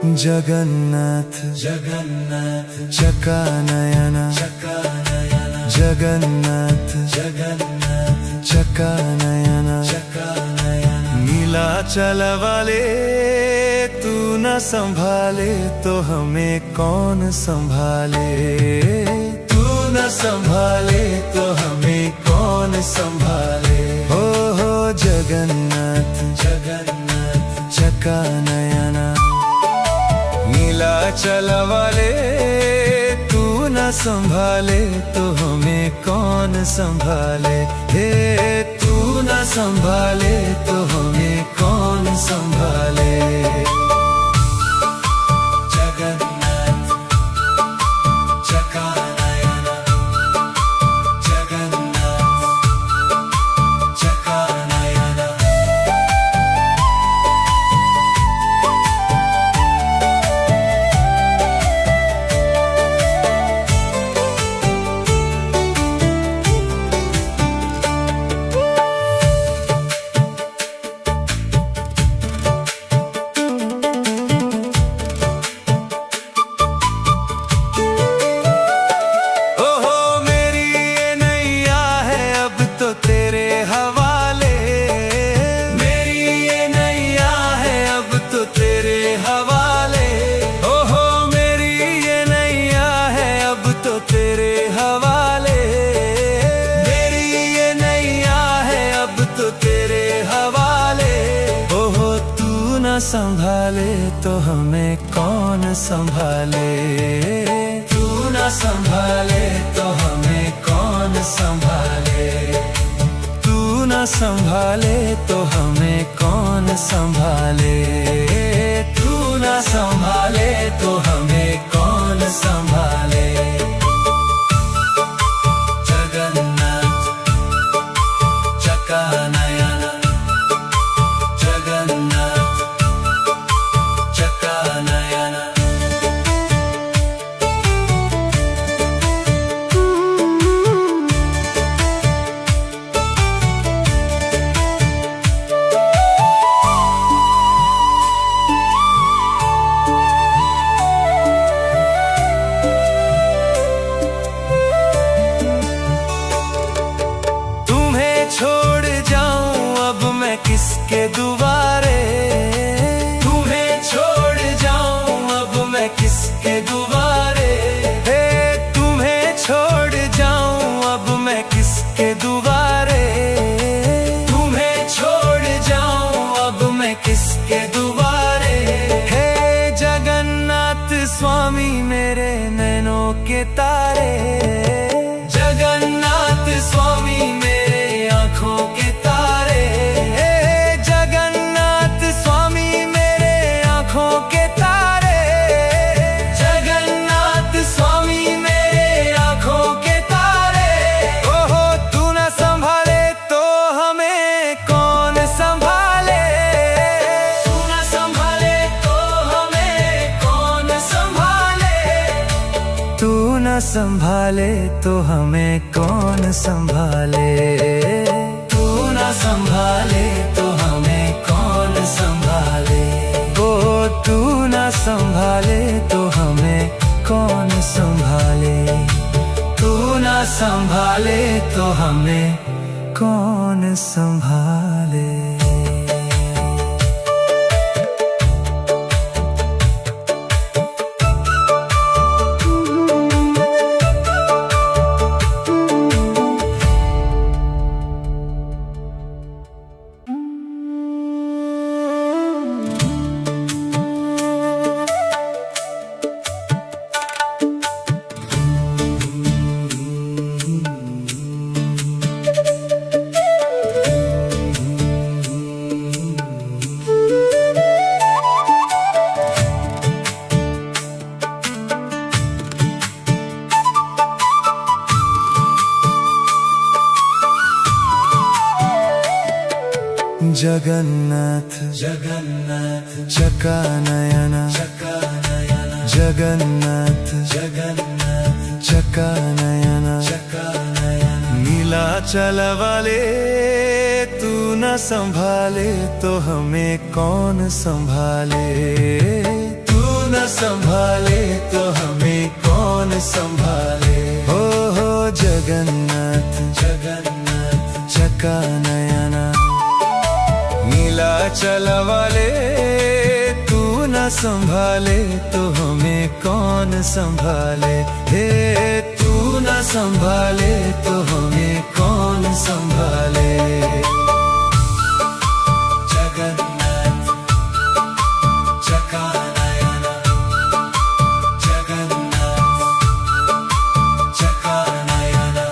जगन्नाथ जगन्नाथ चकानयन चकानयन जगन्नाथ जगन्नाथ चकानयन चकानयन नीलाचल वाले तू न संभाले तो हमें कौन संभाले। तू न संभाले तो हमें कौन संभाले। हो जगन्नाथ जगन्नाथ चकानयन नीलाचल वाले तू न संभाले तो हमें कौन संभाले। हे तू न संभाले तो हमें कौन संभाले। जगन्नाथ चकानयन जगन्नाथ चकानयन संभाले तो हमें कौन संभाले। तू न संभाले तो हमें कौन संभाले। तू न संभाले तो हमें कौन संभाले। तू न संभाले तो हमें कौन संभाले। जगन्नाथ चकानयन जगन्नाथ चकानयन तुम्हें छोड़ जाऊं अब मैं किसके दुआरे। तुम्हें छोड़ जाऊं अब मैं किसके दुआरे। हे तुम्हें छोड़ जाऊं अब मैं किसके दुआरे। तुम्हें छोड़ जाऊं अब मैं किसके दुआरे। हे जगन्नाथ स्वामी मेरे नैनों के तारे। जगन्नाथ स्वामी मेरे आँखों के तारे। जगन्नाथ स्वामी मेरे आँखों के तारे। जगन्नाथ स्वामी मेरे आँखों के तारे। ओहो तू न संभाले तो हमें कौन संभाले। तू न संभाले तो हमें कौन संभाले। तू न संभाले तो हमें कौन संभाले। तू न संभाले तो हमें कौन संभाले। ओ तू न संभाले तो हमें कौन संभाले। तू न संभाले तो हमें कौन संभाले। जगन्नाथ जगन्नाथ चकानयन चकानयन जगन्नाथ जगन्नाथ चकानयन चकानयन नीलाचल वाले तू न संभाले तो हमें कौन संभाले। तू संभाले। हो जगन्नाथ जगन्नाथ चका नयना, नीलाचल वाले तू न संभाले तो हमें कौन संभाले। हे तू न संभाले तो हमें कौन संभाले। जगन्नाथ चका नयना, जगन्नाथ चका नयना।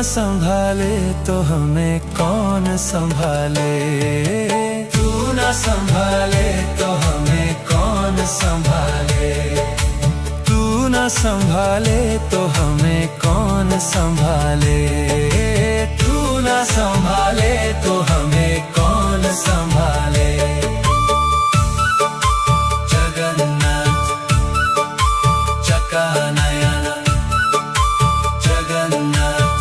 संभाले तो हमें कौन संभाले। तू न संभाले तो हमें कौन संभाले। तू न संभाले तो हमें कौन संभाले। तू न संभाले तो हमें कौन संभाले। जगन्नाथ चका नयना, जगन्नाथ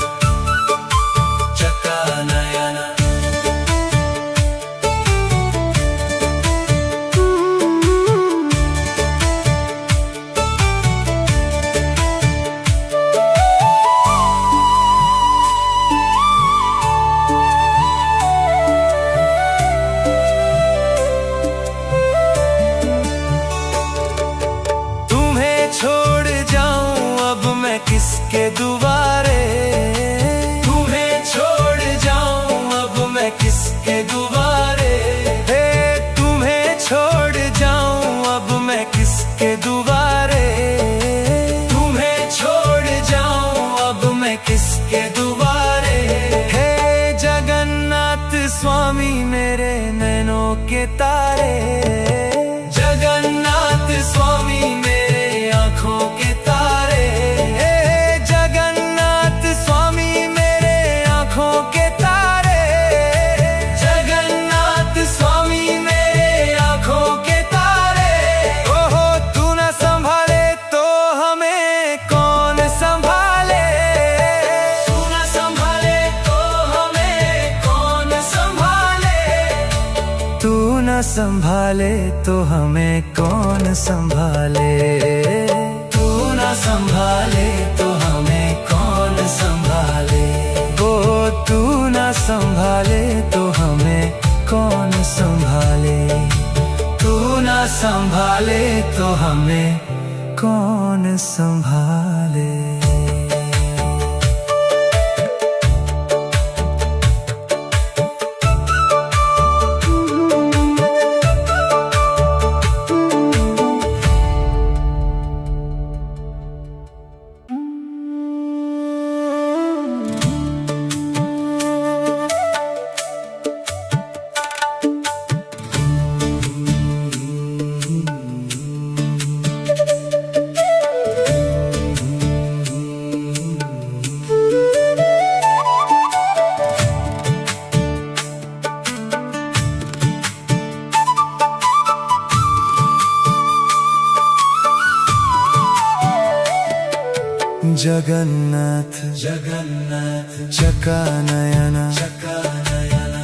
चका नयना। तुम्हें छोड़ जाऊं अब मैं किसके दुआरे। किसके दुआरे। हे तुम्हें छोड़ जाऊं अब मैं किसके दुआरे। तुम्हें छोड़ जाऊं अब मैं किसके दुआरे। हे जगन्नाथ स्वामी मेरे नैनों के तारे। जगन्नाथ स्वामी मेरे आँखों के तारे। हे जगन्नाथ स्वामी मेरे आँखों के संभाले तो हमें कौन संभाले। तू न संभाले तो हमें कौन संभाले। ओ तू न संभाले तो हमें कौन संभाले। तू न संभाले तो हमें कौन संभाले। जगन्नाथ जगन्नाथ चका नयना,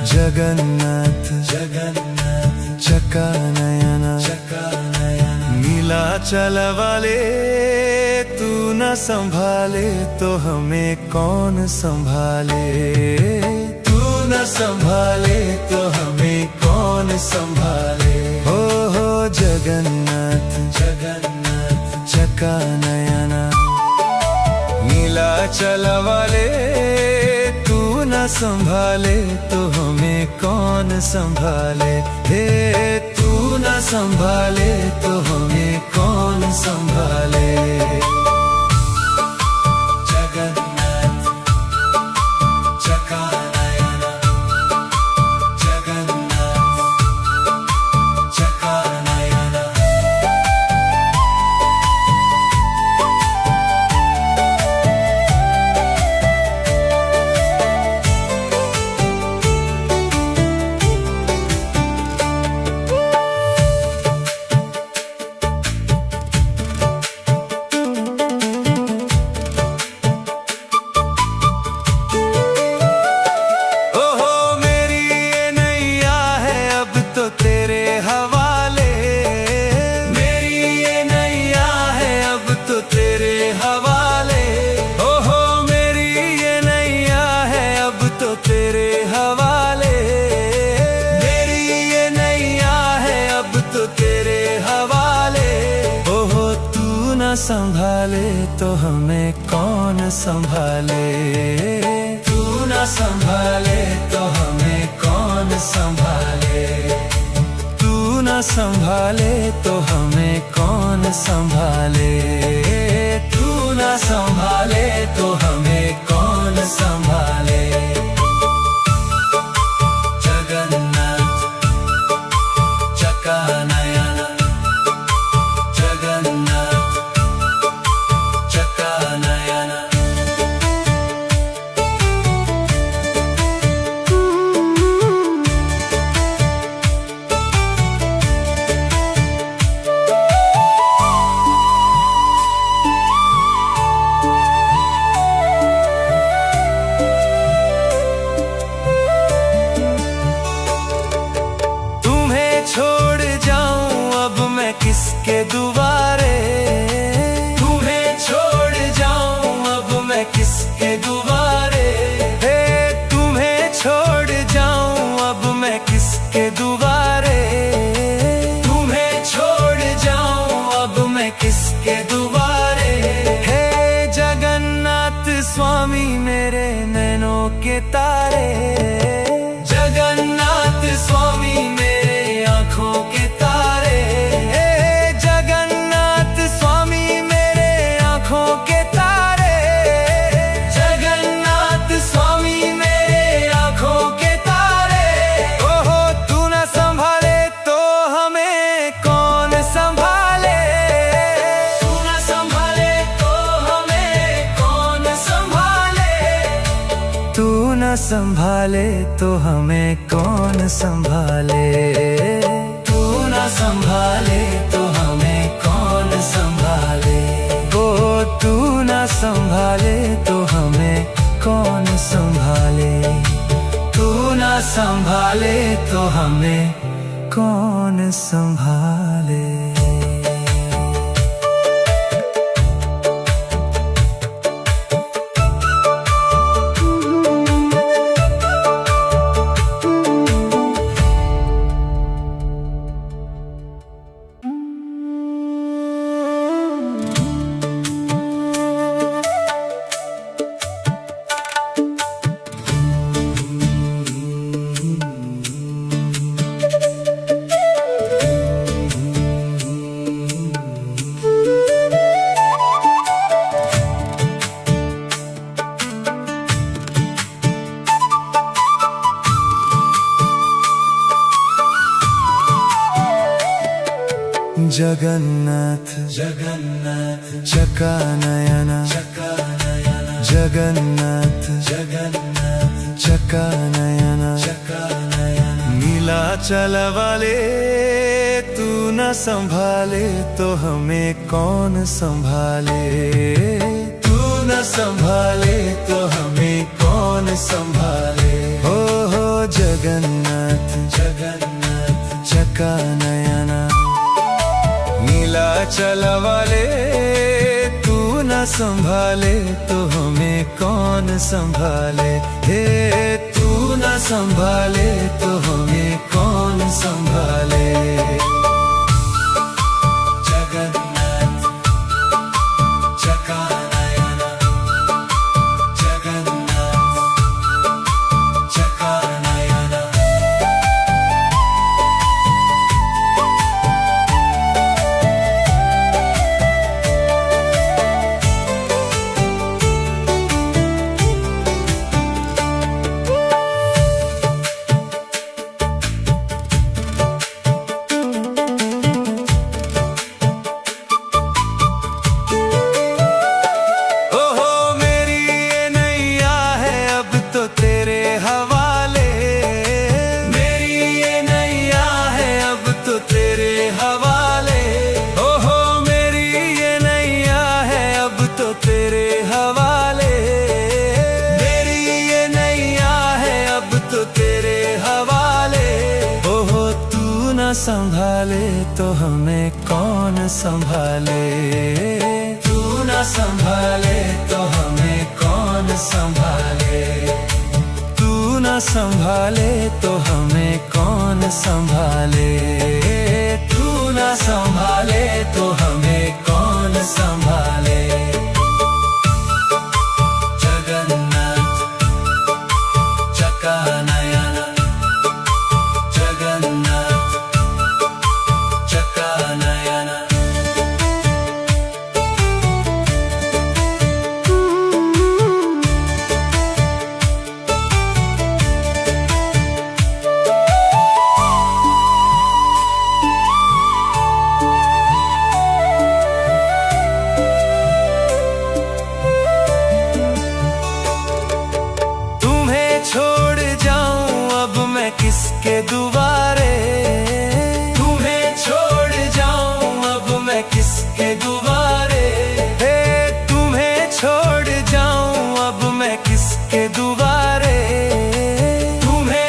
जगन्नाथ जगन्नाथ चका नयना, नीलाचल वाले तू न संभाले तो हमें कौन संभाले। तू न संभाले तो हमें कौन संभाले। हो जगन्नाथ जगन्नाथ चका नयना, नीलाचल वाले तू न संभाले तो हमें कौन संभाले। हे तू न संभाले तो हमें कौन संभाले। हवाले। मेरी ये नैया है अब तो तेरे हवाले। ओहो मेरी ये नैया है अब तो तेरे हवाले। मेरी ये नैया है अब तो तेरे हवाले। ओहो तू न संभाले तो हमें कौन संभाले। तू न संभाले तो हमें कौन संभाले। तू न संभाले तो हमें कौन संभाले। तू न संभाले तो हमें कौन संभाले। जगन्नाथ चकानयन। जगन्नाथ चकानयन। किसके दुआरे। तुम्हें छोड़ जाऊं अब मैं किसके दुआरे। हे तुम्हें छोड़ जाऊं अब मैं किसके दुआरे। तुम्हें छोड़ जाऊं अब मैं किसके दुआरे। हे जगन्नाथ स्वामी मेरे नैनों के तारे। जगन्नाथ स्वामी मेरे आँखों के तारे। संभाले तो हमें कौन संभाले। तू न संभाले तो हमें कौन संभाले। ओ तू न संभाले तो हमें कौन संभाले। तू न संभाले तो हमें कौन संभाले। जगन्नाथ जगन्नाथ चकानयन। चकानयन। जगन्नाथ जगन्नाथ चकानयन। चकानयन। नीलाचल वाले तू न संभाले तो हमें कौन संभाले। तू न संभाले तो हमें कौन संभाले। हो जगन्नाथ जगन्नाथ चकानयन। नीलाचल वाले तू न संभाले तो हमें कौन संभाले। हे तू न संभाले तो हमें कौन संभाले। जगन्नाथ चकानयन। जगन्नाथ चकानयन। संभाले तो हमें कौन संभाले। तू ना संभाले तो हमें कौन संभाले। तू ना संभाले तो हमें कौन संभाले। तू ना संभाले तो हमें कौन संभाले। जगन्नाथ चकानयन, जगन्नाथ चकानयन। किसके दुआ